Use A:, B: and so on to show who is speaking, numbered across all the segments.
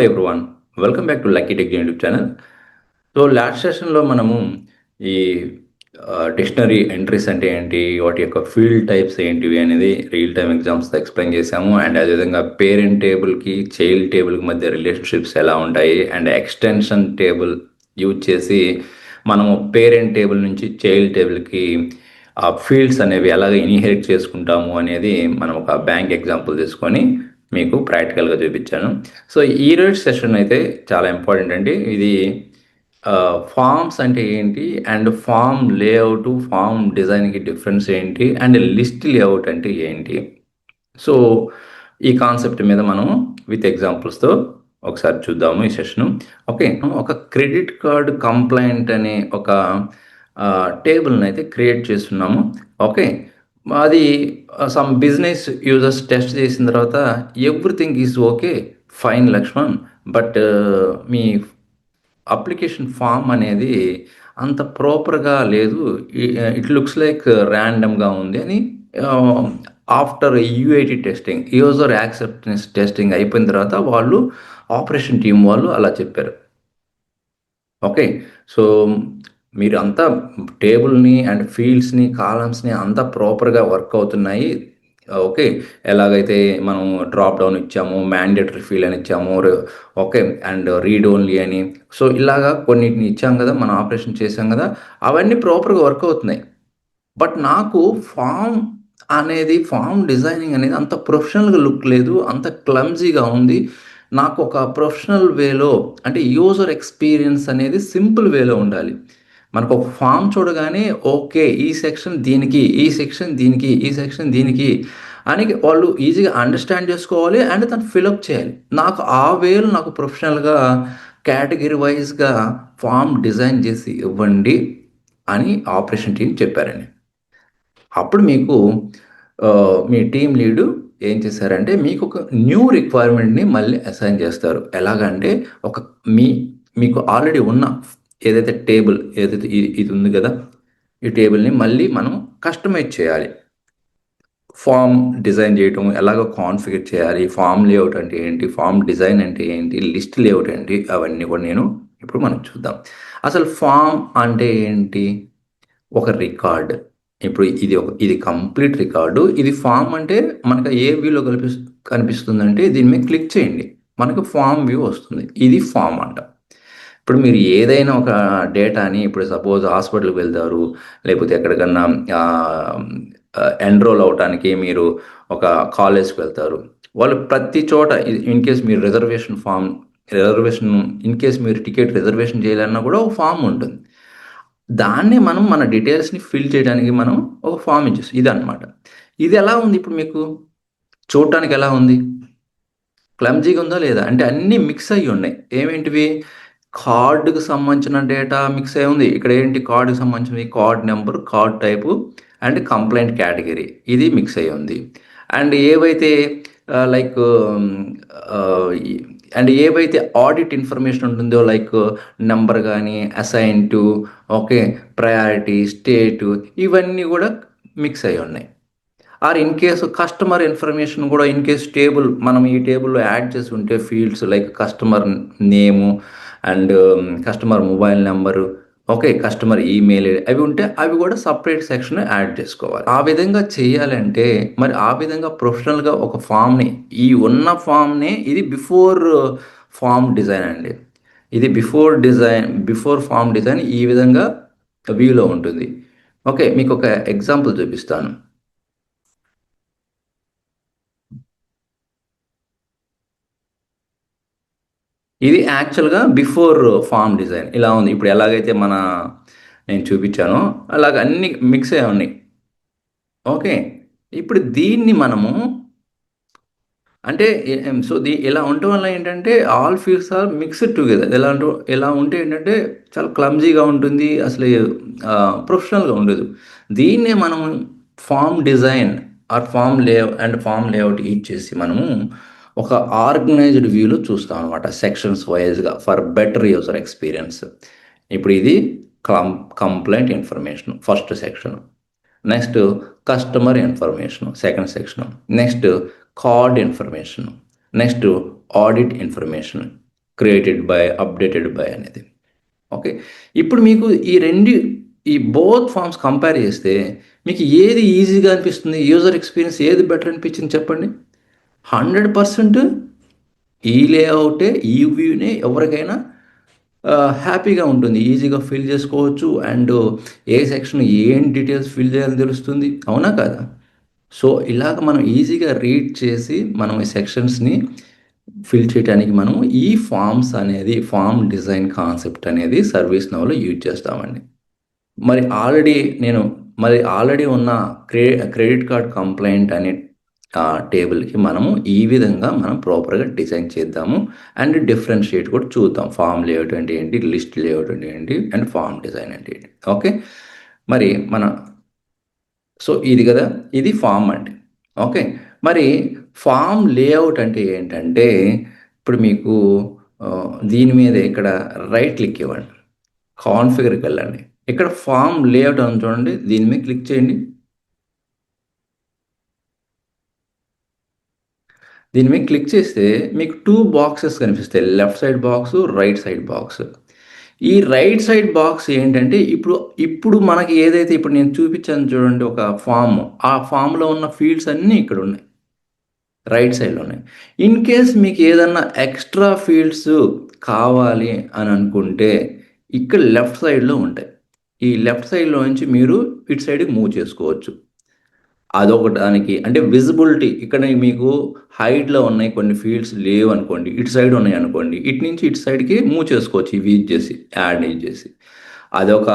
A: Hey everyone, welcome back to Lucky Tech YouTube channel. So last సెషన్లో మనము ఈ dictionary entries అంటే ఏంటి, వాటి యొక్క ఫీల్డ్ టైప్స్ ఏంటివి అనేది రియల్ టైమ్ ఎగ్జామ్స్తో ఎక్స్ప్లెయిన్ చేసాము. అండ్ అదేవిధంగా పేరెంట్ టేబుల్కి చైల్డ్ టేబుల్కి మధ్య రిలేషన్షిప్స్ ఎలా ఉంటాయి, అండ్ ఎక్స్టెన్షన్ టేబుల్ యూజ్ చేసి మనము పేరెంట్ టేబుల్ నుంచి చైల్డ్ టేబుల్కి ఆ ఫీల్డ్స్ అనేవి ఎలాగ ఇన్హెరిట్ చేసుకుంటాము అనేది మనం ఒక బ్యాంక్ ఎగ్జాంపుల్ తీసుకొని మీకు ప్రాక్టికల్గా చూపించాను. సో ఈ రోజు సెషన్ అయితే చాలా ఇంపార్టెంట్ అండి. ఇది ఫామ్స్ అంటే ఏంటి, అండ్ ఫామ్ లేఅవుట్, ఫామ్ డిజైన్కి డిఫరెన్స్ ఏంటి, అండ్ లిస్ట్ లేఅవుట్ అంటే ఏంటి. సో ఈ కాన్సెప్ట్ మీద మనం విత్ ఎగ్జాంపుల్స్తో ఒకసారి చూద్దాము ఈ సెషను. ఓకే, ఒక క్రెడిట్ కార్డ్ కంప్లైంట్ అనే ఒక టేబుల్ని అయితే క్రియేట్ చేస్తున్నాము. ఓకే, అది సమ్ బిజినెస్ యూజర్స్ టెస్ట్ చేసిన తర్వాత everything is okay fine Lakshman, but మీ అప్లికేషన్ ఫామ్ అనేది అంత ప్రాపర్గా లేదు, ఇట్ లుక్స్ లైక్ ర్యాండమ్గా ఉంది అని after UIT testing, user acceptance testing అయిపోయిన తర్వాత వాళ్ళు ఆపరేషన్ టీం వాళ్ళు అలా చెప్పారు. ఓకే, సో మీరు అంతా టేబుల్ని అండ్ ఫీల్డ్స్ని కాలమ్స్ని అంతా ప్రాపర్గా వర్క్ అవుతున్నాయి. ఓకే, ఎలాగైతే మనం డ్రాప్ డౌన్ ఇచ్చాము, మ్యాండేటరీ ఫీల్డ్ అని ఇచ్చాము, ఓకే, అండ్ రీడ్ ఓన్లీ అని, సో ఇలాగా కొన్నిటిని ఇచ్చాం కదా, మనం ఆపరేషన్ చేసాం కదా, అవన్నీ ప్రాపర్గా వర్క్ అవుతున్నాయి. బట్ నాకు ఫామ్ డిజైనింగ్ అనేది అంత ప్రొఫెషనల్గా లుక్ లేదు, అంత క్లమ్జీగా ఉంది. నాకు ఒక ప్రొఫెషనల్ వేలో, అంటే యూజర్ ఎక్స్పీరియన్స్ అనేది సింపుల్ వేలో ఉండాలి. మనకు ఒక ఫామ్ చూడగానే ఓకే ఈ సెక్షన్ దీనికి, ఈ సెక్షన్ దీనికి, ఈ సెక్షన్ దీనికి అని వాళ్ళు ఈజీగా అండర్స్టాండ్ చేసుకోవాలి అండ్ తను ఫిలప్ చేయాలి. నాకు ఆ వేలో నాకు ప్రొఫెషనల్గా కేటగిరీ వైజ్గా ఫామ్ డిజైన్ చేసి ఇవ్వండి అని ఆపరేషన్ టీం చెప్పారండి. అప్పుడు మీకు మీ టీం లీడు ఏం చేశారంటే మీకు ఒక న్యూ రిక్వైర్మెంట్ని మళ్ళీ అసైన్ చేస్తారు. ఎలాగంటే మీకు ఆల్రెడీ ఉన్న ఏదైతే టేబుల్ ఏదైతే ఇది ఉంది కదా, ఈ టేబుల్ని మళ్ళీ మనం కస్టమైజ్ చేయాలి. ఫామ్ డిజైన్ చేయటం ఎలాగో కాన్ఫిగర్ చేయాలి, ఫామ్ లేఅవుట్ అంటే ఏంటి, ఫామ్ డిజైన్ అంటే ఏంటి, లిస్ట్ లేఅవుట్ ఏంటి, అవన్నీ కూడా నేను ఇప్పుడు మనం చూద్దాం. అసలు ఫామ్ అంటే ఏంటి? ఒక రికార్డ్. ఇప్పుడు ఇది కంప్లీట్ రికార్డు. ఇది ఫామ్ అంటే మనకు ఏ వ్యూలో కనిపిస్తుందంటే దీని మీద క్లిక్ చేయండి, మనకు ఫామ్ వ్యూ వస్తుంది. ఇది ఫామ్ అంట. ఇప్పుడు మీరు ఏదైనా ఒక డేటాని, ఇప్పుడు సపోజ్ హాస్పిటల్కి వెళ్తారు, లేకపోతే ఎక్కడికన్నా ఎన్రోల్ అవడానికి మీరు ఒక కాలేజ్కి వెళ్తారు, వాళ్ళు ప్రతి చోట ఇన్ కేస్ మీరు ఇన్ కేస్ మీరు టికెట్ రిజర్వేషన్ చేయాలన్నా కూడా ఒక ఫామ్ ఉంటుంది. దాన్ని మనం మన డీటెయిల్స్ని ఫిల్ చేయడానికి మనం ఒక ఫామ్ ఇచ్చేస్తాం. ఇదన్నమాట. ఇది ఎలా ఉంది ఇప్పుడు మీకు చూడటానికి ఎలా ఉంది? క్లమ్జీగా ఉందా లేదా? అంటే అన్నీ మిక్స్ అయ్యి ఉన్నాయి. ఏమేంటివి? కార్డుకు సంబంధించిన డేటా మిక్స్ అయి ఉంది. ఇక్కడ ఏంటి కార్డుకి సంబంధించినవి? Card number, card type and complaint category, ఇది మిక్స్ అయ్యి ఉంది. అండ్ ఏవైతే లైక్ అండ్ ఏవైతే ఆడిట్ ఇన్ఫర్మేషన్ ఉంటుందో, లైక్ నెంబర్ కానీ, assign to, okay, priority, status, ఇవన్నీ కూడా మిక్స్ అయ్యి ఉన్నాయి. Or in case customer information కూడా ఇన్ కేసు మనం ఈ టేబుల్లో యాడ్ చేసి ఉంటే fields like customer name and customer mobile number, okay, customer email అవి ఉంటే అవి కూడా సపరేట్ సెక్షన్ యాడ్ చేసుకోవాలి. ఆ విధంగా చేయాలంటే మరి ఆ విధంగా ప్రొఫెషనల్గా ఒక ఫామ్ని, ఈ ఉన్న ఫామ్ని, ఇది బిఫోర్ ఫామ్ డిజైన్ అండి. ఇది బిఫోర్ ఫామ్ డిజైన్ ఈ విధంగా వ్యూలో ఉంటుంది. ఓకే, మీకు ఒక ఎగ్జాంపుల్ చూపిస్తాను. ఇది యాక్చువల్గా బిఫోర్ ఫామ్ డిజైన్ ఇలా ఉంది. ఇప్పుడు ఎలాగైతే నేను చూపించానో అలాగ అన్ని మిక్స్ అయ్యి ఉన్నాయి. ఓకే, ఇప్పుడు దీన్ని మనము అంటే సో ఇలా ఉండటం వల్ల ఏంటంటే all fields are mixed together. ఎలా ఉంటే ఏంటంటే చాలా క్లమ్జీగా ఉంటుంది, అసలు ప్రొఫెషనల్గా ఉండదు. దీన్నే మనం form design or form layout ఇచ్చేసి మనము ఒక ఆర్గనైజ్డ్ వ్యూలో చూస్తాం అనమాట, సెక్షన్స్ వైజ్గా ఫర్ బెటర్ యూజర్ ఎక్స్పీరియన్స్. ఇప్పుడు ఇది complaint information first section, next customer information second section, next card information, next audit information, created by, updated by అనేది. ఓకే. ఇప్పుడు మీకు ఈ బోత్ ఫార్మ్స్ కంపేర్ చేస్తే మీకు ఏది ఈజీగా అనిపిస్తుంది? యూజర్ ఎక్స్‌పీరియన్స్ ఏది బెటర్ అనిపించింది చెప్పండి? 100% ఈ లేఔటే, ఈ వ్యూనే ఎవరికైనా హ్యాపీగా ఉంటుంది. ఈజీగా ఫిల్ చేసుకోవచ్చు. అండ్ ఏ సెక్షన్ ఏం డీటెయిల్స్ ఫిల్ చేయాలో తెలుస్తుంది. అవునా కాదా? సో, ఇలాగ మనం ఈజీగా రీడ్ చేసి మనం ఈ సెక్షన్స్‌ని ఫిల్ చేయటానికి మనం ఈ ఫార్మ్స్ అనేది ఫార్మ్ డిజైన్ కాన్సెప్ట్ అనేది సర్వీస్ నౌలో యూజ్ చేస్తామండి. మరి ఆల్రెడీ నేను ఆల్రెడీ ఉన్న క్రెడిట్ కార్డ్ కంప్లెయింట్ అనే టేబుల్‌కి మనము ఈ విధంగా మనం ప్రాపర్‌గా డిజైన్ చేద్దాము. అండ్ డిఫరెన్షియేట్ కూడా చూద్దాం. ఫార్మ్ లేఅవుట్ అంటే ఏంటి? లిస్ట్ లేఅవుట్ అంటే ఏంటి? అండ్ ఫార్మ్ డిజైన్ అంటే ఏంటి? ఓకే. మరి మన సో, ఇది గదా! ఇది ఫార్మ్ అంటే. ఓకే. మరి ఫార్మ్ లేఅవుట్ అంటే ఏంటంటే, ఇప్పుడు మీకు దీని మీదే ఇక్కడ రైట్ క్లిక్ ఇవ్వండి. కాన్ఫిగర్‌కెళ్ళండి. ఇక్కడ ఫార్మ్ లేఅవుట్ అని చూడండి. దీని మీద క్లిక్ చేయండి. దీని మీద క్లిక్ చేస్తే మీకు 2 బాక్సెస్ కనిపిస్తాయి. Left side box, right side box. ఈ రైట్ సైడ్ బాక్స్ ఏంటంటే ఇప్పుడు మనకి ఏదైతే ఇప్పుడు నేను చూపించాను చూడండి ఒక ఫార్మ్. ఆ ఫార్మ్‌లో ఉన్న ఫీల్డ్స్ అన్నీ ఇక్కడున్నాయి. రైట్ సైడ్‌లో ఉన్నాయి. ఇన్ కేస్ మీకు ఏదన్నా ఎక్స్‌ట్రా ఫీల్డ్స్ కావాలి అని అనుకుంటే ఇక్కడ లెఫ్ట్ సైడ్‌లో ఉంటాయి. ఈ లెఫ్ట్ సైడ్‌లో నుంచి మీరు ఇటు సైడ్‌కి మూవ్ చేసుకోవచ్చు. అదొకటానికి అంటే విజిబిలిటీ ఇక్కడ మీకు హైట్‌లో ఉన్నాయి కొన్ని ఫీల్డ్స్ లేవనుకోండి. ఇటు సైడ్ ఉన్నాయనుకోండి. ఇటు నుంచి ఇటు సైడ్‌కి మూవ్ చేసుకోవచ్చు. ఇవి యూజ్ చేసి, యాడ్ యూజ్ చేసి. అదొక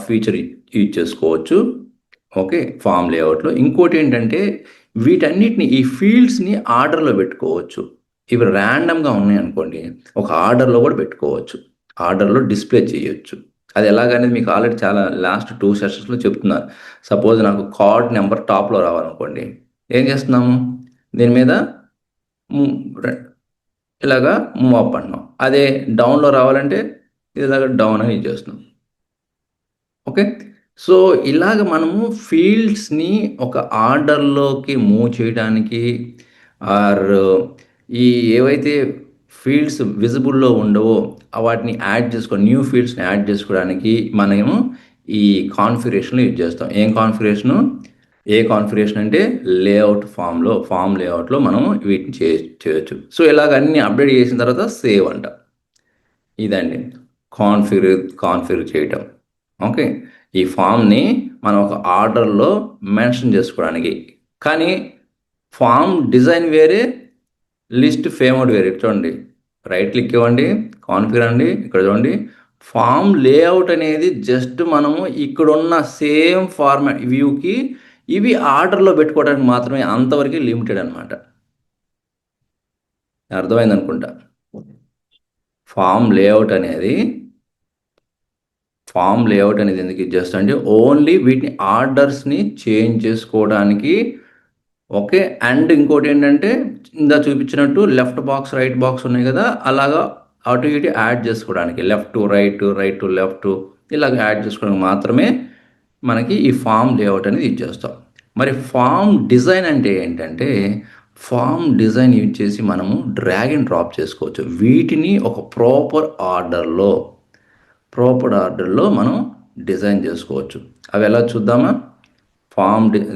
A: ఫీచర్ యూజ్ చేసుకోవచ్చు. ఓకే. ఫార్మ్ లేఅవుట్‌లో. ఇంకోటేంటంటే వీటన్నిటిని ఈ ఫీల్డ్స్‌ని ఆర్డర్‌లో పెట్టుకోవచ్చు. ఇవి ర్యాండమ్‌గా ఉన్నాయనుకోండి. ఒక ఆర్డర్‌లో కూడా పెట్టుకోవచ్చు. ఆర్డర్‌లో డిస్‌ప్లే చేయొచ్చు. అది ఎలాగనేది మీకు ఆల్రెడీ చాలా లాస్ట్ 2 సెషన్స్‌లో చెప్తున్నాను. సపోజ్ నాకు కార్డ్ నంబర్ టాప్‌లో రావాలనుకోండి. ఏం చేస్తున్నాము? దీని మీద హ్మ్. ర ఇలాగా మూవ్ అప్ అంటున్నాం. అదే డౌన్‌లో రావాలంటే ఇలాగ డౌన్ అని చేస్తున్నాం. ఓకే. సో, ఇలాగ మనము ఫీల్డ్స్‌ని ఒక ఆర్డర్‌లోకి మూవ్ చేయడానికి ఆర్ ఈ ఏవైతే ఫీల్డ్స్ విజిబుల్‌లో ఉండవో వాటిని యాడ్ న్యూ ఫీల్డ్స్‌ని యాడ్ చేసుకోవడానికి మనము ఈ కాన్ఫిగరేషన్‌లో యూజ్ చేస్తాం. ఏం కాన్ఫిగరేషను? ఏ కాన్ఫిగరేషన్ అంటే ఫార్మ్ లేఅవుట్‌లో మనం వీటిని చేయొచ్చు. సో, ఇలాగ అన్నీ అప్డేట్ చేసిన తర్వాత సేవ్ అంట. ఇదండి. కాన్ఫిగర్ చేయటం. ఓకే. ఈ ఫార్మ్‌ని మనం ఒక ఆర్డర్‌లో మెన్షన్ చేసుకోవడానికి. కానీ ఫార్మ్ డిజైన్ వేరే, లిస్ట్ ఫేమౌట్ వేరే. ఇటు చూడండి. రైట్ క్లిక్ ఇవ్వండి. కాన్ఫిగర్ అండి. ఇక్కడ చూడండి. ఫార్మ్ లేఅవుట్ అనేది జస్ట్ మనము ఇక్కడున్న సేమ్ ఫార్మాట్ వ్యూకి ఇవి ఆర్డర్‌లో పెట్టుకోవడానికి మాత్రమే అంతవరకే లిమిటెడ్ అనమాట. అర్థమైందనుకుంటా. ఫార్మ్ లేఅవుట్ అనేది ఎందుకు ఇది చేస్తామంటే ఓన్లీ వీటిని ఆర్డర్స్‌ని చేంజ్ చేసుకోవడానికి. ఓకే. అండ్ ఇంకోటేంటంటే ఇందాక చూపించినట్టు లెఫ్ట్ బాక్స్, రైట్ బాక్స్ ఉన్నాయి గదా! అలాగా అటు ఇటు యాడ్ చేసుకోవడానికి. Left to right, right to left ఇలాగ యాడ్ చేసుకోవడానికి మాత్రమే మనకి ఈ ఫార్మ్ లేఅవుట్ అనేది యూజ్ చేస్తాం. మరి ఫార్మ్ డిజైన్ అంటే ఏంటంటే, ఫార్మ్ డిజైన్ యూజ్ చేసి మనము డ్రాగ్ అండ్ డ్రాప్ చేసుకోవచ్చు. వీటిని ఒక ప్రాపర్ ఆర్డర్‌లో మనం డిజైన్ చేసుకోవచ్చు. అవి ఎలా చూద్దామా?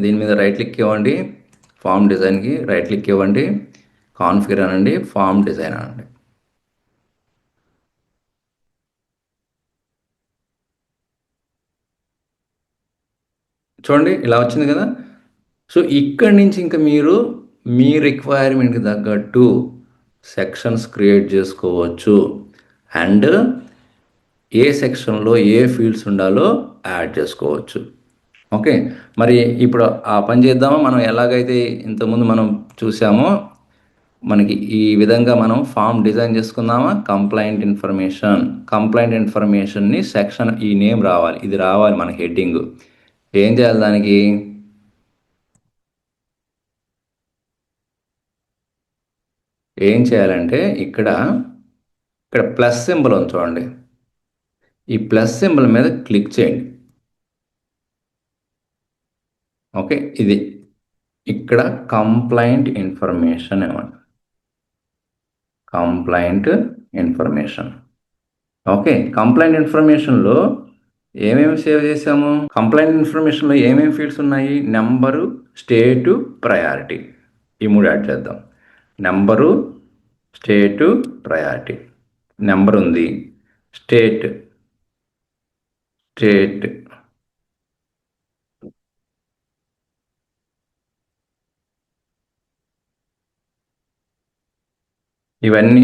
A: దీని మీద రైట్ క్లిక్ ఇవ్వండి. ఫార్మ్ డిజైన్‌కి రైట్ క్లిక్ ఇవ్వండి. కాన్ఫిగర్ అనండి. ఫార్మ్ డిజైన్ అనండి. చూడండి ఇలా వచ్చింది కదా! సో, ఇక్కడి నుంచి ఇంక మీరు మీ రిక్వైర్మెంట్‌కి తగ్గట్టు సెక్షన్స్ క్రియేట్ చేసుకోవచ్చు. అండ్ ఏ సెక్షన్‌లో ఏ ఫీల్డ్స్ ఉండాలో యాడ్ చేసుకోవచ్చు. ఓకే. మరి ఇప్పుడు ఆ పని చేద్దామా? మనం ఎలాగైతే ఇంతకుముందు మనం చూసామో, మనకి ఈ విధంగా మనం ఫార్మ్ డిజైన్ చేసుకుందామా? కంప్లెయింట్ ఇన్ఫర్మేషన్‌ని సెక్షన్ ఈ నేమ్ రావాలి. ఇది రావాలి మనకి హెడ్డింగు. ఏం చేయాలి దానికి? ఏం చేయాలంటే ఇక్కడ ప్లస్ సింబల్ ఉంది చూడండి. ఈ ప్లస్ సింబల్ మీద క్లిక్ చేయండి. ఓకే. ఇది. ఇక్కడ కంప్లెయింట్ ఇన్ఫర్మేషన్ ఇవ్వండి. Complaint information. ఓకే, కంప్లైంట్ ఇన్ఫర్మేషన్లో ఏమేమి సేవ్ చేసాము? కంప్లైంట్ ఇన్ఫర్మేషన్లో ఏమేమి ఫీల్డ్స్ ఉన్నాయి? Number, status, priority. ఈ మూడు యాడ్ చేద్దాం. Number, status, priority. నెంబర్ ఉంది, స్టేట్ స్టేట్ ఇవన్నీ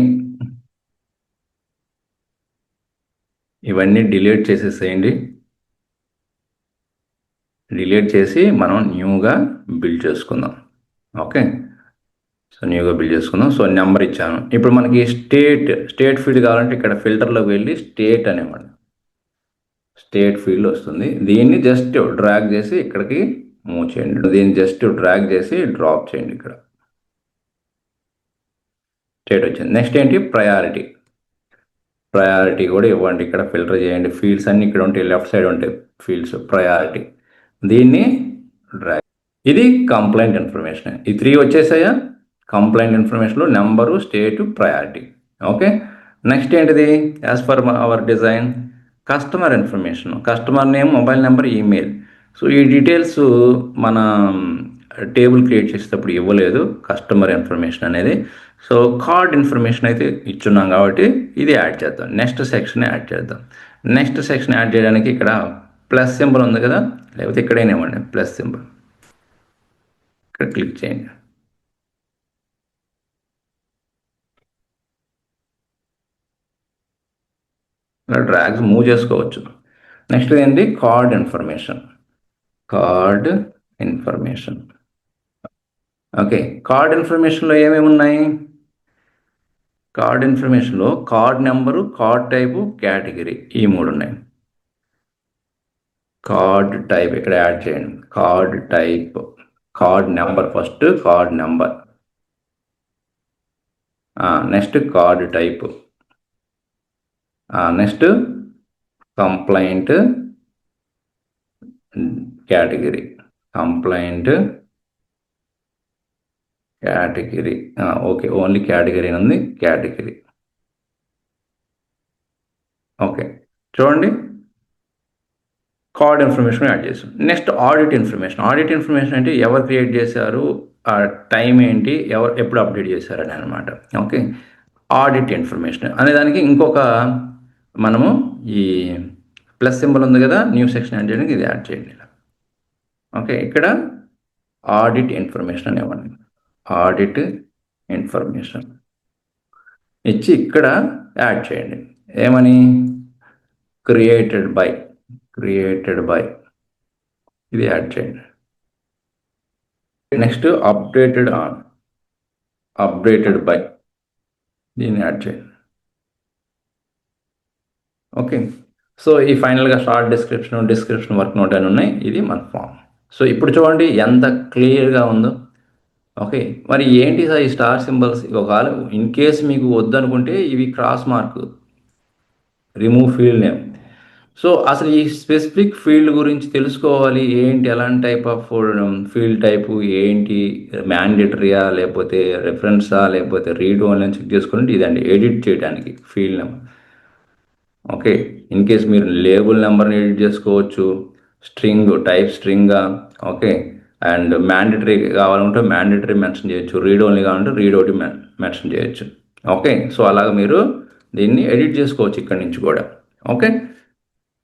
A: ఇవన్నీ డిలీట్ చేసేసేయండి. డిలీట్ చేసి మనం న్యూగా బిల్డ్ చేసుకుందాం. ఓకే, సో న్యూగా బిల్డ్ చేసుకుందాం. సో నెంబర్ ఇచ్చాను. ఇప్పుడు మనకి స్టేట్ ఫీల్డ్ కావాలంటే ఇక్కడ ఫిల్టర్లోకి వెళ్ళి స్టేట్ అనేవాడు, స్టేట్ ఫీల్డ్ వస్తుంది. దీన్ని జస్ట్ డ్రాగ్ చేసి ఇక్కడికి మూవ్ చేయండి. దీన్ని జస్ట్ డ్రాగ్ చేసి డ్రాప్ చేయండి. ఇక్కడ స్టేట్ వచ్చింది. నెక్స్ట్ ఏంటి? ప్రయారిటీ. ప్రయారిటీ కూడా ఇవ్వండి. ఇక్కడ ఫిల్టర్ చేయండి. ఫీల్డ్స్ అన్ని ఇక్కడ ఉంటాయి, లెఫ్ట్ సైడ్ ఉంటాయి ఫీల్డ్స్. ప్రయారిటీ, దీన్ని డ్రాగ్. ఇది కంప్లైంట్ ఇన్ఫర్మేషన్. ఈ 3 వచ్చేసాయా? కంప్లైంట్ ఇన్ఫర్మేషన్లో number, status, priority. Okay, next ఏంటిది? As per our design customer information. Customer name, mobile number, email. So ఈ డీటెయిల్స్ మన టేబుల్ క్రియేట్ చేసేటప్పుడు ఇవ్వలేదు, కస్టమర్ ఇన్ఫర్మేషన్ అనేది. సో కార్డ్ ఇన్ఫర్మేషన్ అయితే ఇచ్చున్నాం కాబట్టి ఇది యాడ్ చేద్దాం. నెక్స్ట్ సెక్షన్ యాడ్ చేద్దాం. నెక్స్ట్ సెక్షన్ యాడ్ చేయడానికి ఇక్కడ ప్లస్ సింబల్ ఉంది కదా, లేకపోతే ఇక్కడైనా ఇవ్వండి ప్లస్ సింబల్. ఇక్కడ క్లిక్ చేయండి. ఇలా డ్రాగ్స్ మూవ్ చేసుకోవచ్చు. నెక్స్ట్ ఏంటి? Card information. Card information. Okay, card ఇన్ఫర్మేషన్లో ఏమేమి ఉన్నాయి? కార్డ్ ఇన్ఫర్మేషన్లో card number, card type, category, ఈ 3 ఉన్నాయి. కార్డ్ టైప్ ఇక్కడ యాడ్ చేయండి. Card type, card number first, card number. Next card type. Next complaint category. Complaint category. Okay, only category ఉంది. Category. Okay, చూడండి, కార్డ్ ఇన్ఫర్మేషన్ యాడ్ చేసాం. Next audit information. Audit information అంటే ఎవరు create చేశారు, ఆ time ఏంటి, ఎప్పుడు అప్డేట్ చేశారని అనమాట. ఓకే, ఆడిట్ ఇన్ఫర్మేషన్ అనేదానికి ఇంకొక మనము ఈ ప్లస్ సింబల్ ఉంది కదా, న్యూ సెక్షన్ యాడ్ చేయడానికి ఇది యాడ్ చేయండి. ఓకే, ఇక్కడ ఆడిట్ ఇన్ఫర్మేషన్ అనేవ్వండి. ఆడిట్ ఇన్ఫర్మేషన్ ఇచ్చి ఇక్కడ యాడ్ చేయండి. ఏమని? క్రియేటెడ్ బై ఇది యాడ్ చేయండి. నెక్స్ట్ అప్డేటెడ్ బై దీన్ని యాడ్ చేయండి. ఓకే, సో ఈ ఫైనల్గా షార్ట్ డిస్క్రిప్షన్ వర్క్ నోట్ అని ఉన్నాయి. ఇది మన ఫామ్. సో ఇప్పుడు చూడండి ఎంత క్లియర్గా ఉందో. ఓకే, మరి ఏంటి సార్ ఈ స్టార్ సింబల్స్? ఒకవేళ ఇన్ కేస్ మీకు వద్దనుకుంటే ఇవి cross mark, remove field name. So అసలు ఈ స్పెసిఫిక్ ఫీల్డ్ గురించి తెలుసుకోవాలి ఏంటి, ఎలాంటి టైప్ ఆఫ్ ఫీల్డ్ టైపు ఏంటి, మ్యాండేటరీయా లేకపోతే రెఫరెన్సా లేకపోతే రీడ్ ఓన్లీ అని చెక్ చేసుకుంటే ఇదండి ఎడిట్ చేయడానికి field number. Okay, in case మీరు లేబుల్ నెంబర్ని ఎడిట్ చేసుకోవచ్చు, టైప్ స్ట్రింగ్గా. ఓకే, అండ్ మ్యాండేటరీ కావాలంటే మ్యాండేటరీ మెన్షన్ చేయొచ్చు, రీడ్ ఓన్లీ కావాలంటే రీడ్ ఒకటి మెన్షన్ చేయొచ్చు. ఓకే, సో అలాగ మీరు దీన్ని ఎడిట్ చేసుకోవచ్చు ఇక్కడి నుంచి కూడా. ఓకే,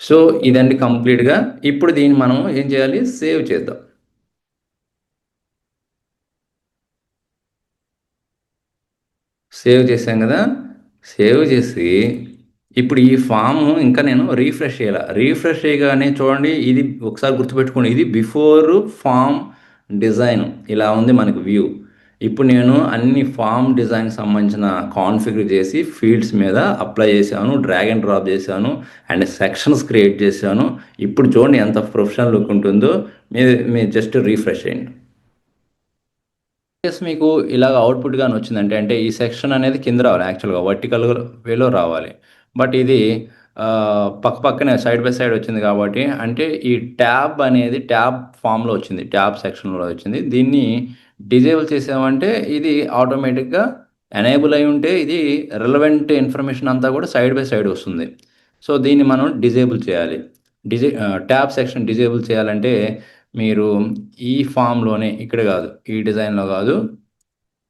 A: సో ఇదండి కంప్లీట్గా. ఇప్పుడు దీన్ని మనం ఏం చేయాలి? సేవ్ చేద్దాం. సేవ్ చేసాం కదా, సేవ్ చేసి ఇప్పుడు ఈ ఫామ్ ఇంకా నేను రీఫ్రెష్ చేయగానే చూడండి, ఇది ఒకసారి గుర్తుపెట్టుకోండి, ఇది బిఫోర్ ఫామ్ డిజైన్ ఇలా ఉంది మనకు వ్యూ. ఇప్పుడు నేను అన్ని ఫామ్ డిజైన్ సంబంధించిన కాన్ఫిగర్ చేసి ఫీల్డ్స్ మీద అప్లై చేశాను, డ్రాగ్ అండ్ డ్రాప్ చేశాను, అండ్ సెక్షన్స్ క్రియేట్ చేశాను. ఇప్పుడు చూడండి ఎంత ప్రొఫెషనల్ లుక్ ఉంటుందో. మీరు జస్ట్ రీఫ్రెష్ చేయండి. మీకు ఇలాగ అవుట్పుట్ గాని వచ్చిందంటే, అంటే ఈ సెక్షన్ అనేది కింద రావాలి, యాక్చువల్గా వర్టికల్ వేలో రావాలి. బట్ ఇది పక్కనే సైడ్ బై సైడ్ వచ్చింది కాబట్టి, అంటే ఈ ట్యాబ్ అనేది ట్యాబ్ ఫామ్లో వచ్చింది, ట్యాబ్ సెక్షన్లో వచ్చింది. దీన్ని డిజేబుల్ చేసామంటే ఇది ఆటోమేటిక్గా ఎనేబుల్ అయి ఉంటే ఇది రిలవెంట్ ఇన్ఫర్మేషన్ అంతా కూడా సైడ్ బై సైడ్ వస్తుంది. సో దీన్ని మనం డిజేబుల్ చేయాలి. ట్యాబ్ సెక్షన్ డిజేబుల్ చేయాలంటే మీరు ఈ ఫామ్‌లోనే ఇక్కడ కాదు, ఈ డిజైన్‌లో కాదు,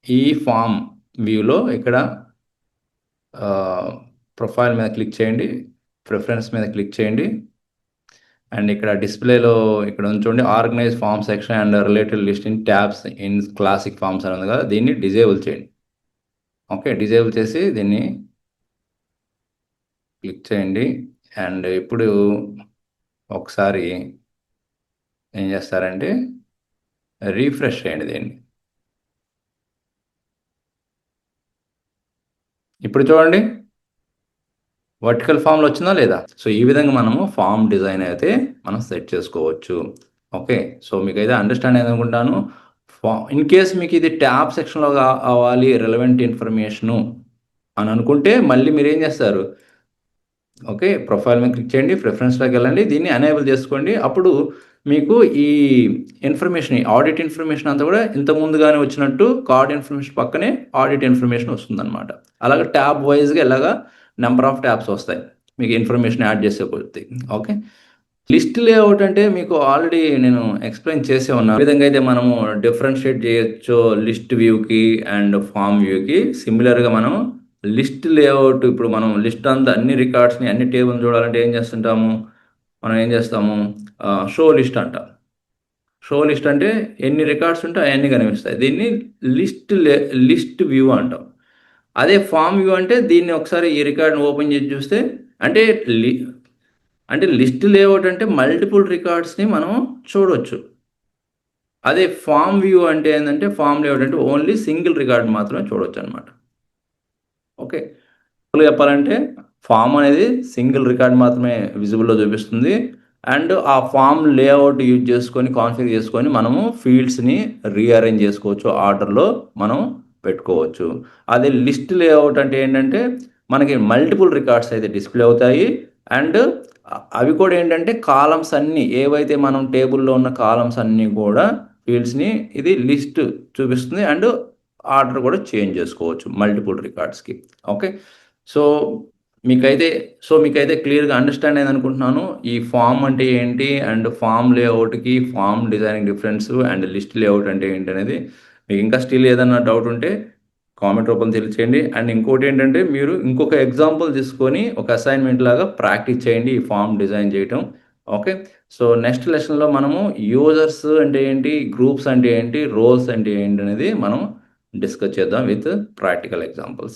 A: ఈ ఫామ్ వ్యూలో ఇక్కడ ప్రొఫైల్ మీద క్లిక్ చేయండి. ప్రిఫరెన్స్ మీద క్లిక్ చేయండి. అండ్ ఇక్కడ డిస్ప్లేలో ఇక్కడ ఉంది చూడండి, organize form section and related list in tabs in classic forms అని ఉంది కదా, దీన్ని డిజేబుల్ చేయండి. ఓకే, డిజేబుల్ చేసి దీన్ని క్లిక్ చేయండి. అండ్ ఇప్పుడు ఒకసారి ఏం చేస్తారంటే రీఫ్రెష్ చేయండి దీన్ని. ఇప్పుడు చూడండి వర్టికల్ ఫామ్లో వచ్చిందా లేదా. సో ఈ విధంగా మనము ఫామ్ డిజైన్ అయితే మనం సెట్ చేసుకోవచ్చు. ఓకే, సో మీకైతే అండర్స్టాండ్ అయింది అనుకుంటాను. ఇన్ కేస్ మీకు ఇది ట్యాబ్ సెక్షన్లో కావాలి రిలవెంట్ ఇన్ఫర్మేషను అని అనుకుంటే మళ్ళీ మీరు ఏం చేస్తారు, ఓకే, ప్రొఫైల్ మీద క్లిక్ చేయండి, ప్రిఫరెన్స్లోకి వెళ్ళండి, దీన్ని ఎనేబుల్ చేసుకోండి. అప్పుడు మీకు ఈ ఇన్ఫర్మేషన్, ఆడిట్ ఇన్ఫర్మేషన్ అంతా కూడా ఇంత ముందుగానే వచ్చినట్టు కార్డ్ ఇన్ఫర్మేషన్ పక్కనే ఆడిట్ ఇన్ఫర్మేషన్ వస్తుందన్నమాట. అలాగే ట్యాబ్ వైజ్గా ఇలాగా నెంబర్ ఆఫ్ ట్యాబ్స్ వస్తాయి మీకు ఇన్ఫర్మేషన్ యాడ్ చేసే కొద్దీ. ఓకే, లిస్ట్ లేఅవుట్ అంటే మీకు ఆల్రెడీ నేను ఎక్స్ప్లెయిన్ చేసే ఉన్నాను. ఈ విధంగా అయితే మనము డిఫరెన్షియేట్ చేయొచ్చు లిస్ట్ వ్యూకి అండ్ ఫామ్ వ్యూకి. సిమిలర్గా మనం లిస్ట్ లేఅవుట్, ఇప్పుడు మనం లిస్ట్ అంతా అన్ని రికార్డ్స్ని అన్ని టేబుల్ చూడాలంటే ఏం చేస్తుంటాము, మనం ఏం చేస్తాము, షో లిస్ట్ అంటాం. షో లిస్ట్ అంటే ఎన్ని రికార్డ్స్ ఉంటే అవన్నీ కనిపిస్తాయి. దీన్ని లిస్ట్ వ్యూ అంటాం. అదే ఫామ్ వ్యూ అంటే దీన్ని ఒకసారి ఈ రికార్డ్ని ఓపెన్ చేసి చూస్తే అంటే అంటే లిస్ట్ లేఅవుట్ అంటే మల్టిపుల్ రికార్డ్స్ని మనం చూడవచ్చు. అదే ఫామ్ వ్యూ అంటే ఏంటంటే ఫామ్ లేఅవుట్ అంటే ఓన్లీ సింగిల్ రికార్డ్ మాత్రమే చూడవచ్చు అనమాట. ఓకే, చెప్పాలంటే ఫామ్ అనేది సింగిల్ రికార్డ్ మాత్రమే విజిబుల్లో చూపిస్తుంది. అండ్ ఆ ఫామ్ లేఅవుట్ యూజ్ చేసుకొని కాన్ఫిగర్ చేసుకొని మనము ఫీల్డ్స్ని రీఅరేంజ్ చేసుకోవచ్చు, ఆర్డర్లో మనం పెట్టుకోవచ్చు. అదే లిస్ట్ లేఅవుట్ అంటే ఏంటంటే మనకి మల్టిపుల్ రికార్డ్స్ అయితే డిస్ప్లే అవుతాయి. అండ్ అవి కూడా ఏంటంటే కాలమ్స్ అన్నీ ఏవైతే మనం టేబుల్లో ఉన్న కాలమ్స్ అన్నీ కూడా ఫీల్డ్స్ని ఇది లిస్ట్ చూపిస్తుంది. అండ్ ఆర్డర్ కూడా చేంజ్ చేసుకోవచ్చు మల్టిపుల్ రికార్డ్స్కి. ఓకే, సో మీకైతే క్లియర్గా అండర్స్టాండ్ అయింది అనుకుంటున్నాను. ఈ ఫామ్ అంటే ఏంటి అండ్ ఫామ్ లేఅవుట్కి form designing difference and list layout అంటే ఏంటి అనేది. మీకు ఇంకా స్టిల్ ఏదైనా డౌట్ ఉంటే కామెంట్ రూపంలో తెలియచేయండి. అండ్ ఇంకోటి ఏంటంటే మీరు ఇంకొక ఎగ్జాంపుల్ తీసుకొని ఒక అసైన్మెంట్ లాగా ప్రాక్టీస్ చేయండి ఈ ఫామ్ డిజైన్ చేయటం. ఓకే, సో నెక్స్ట్ లెసన్లో మనము యూజర్స్ అంటే ఏంటి, గ్రూప్స్ అంటే ఏంటి, రోల్స్ అంటే ఏంటి అనేది మనం డిస్కస్ చేద్దాం విత్ ప్రాక్టికల్ ఎగ్జాంపుల్స్.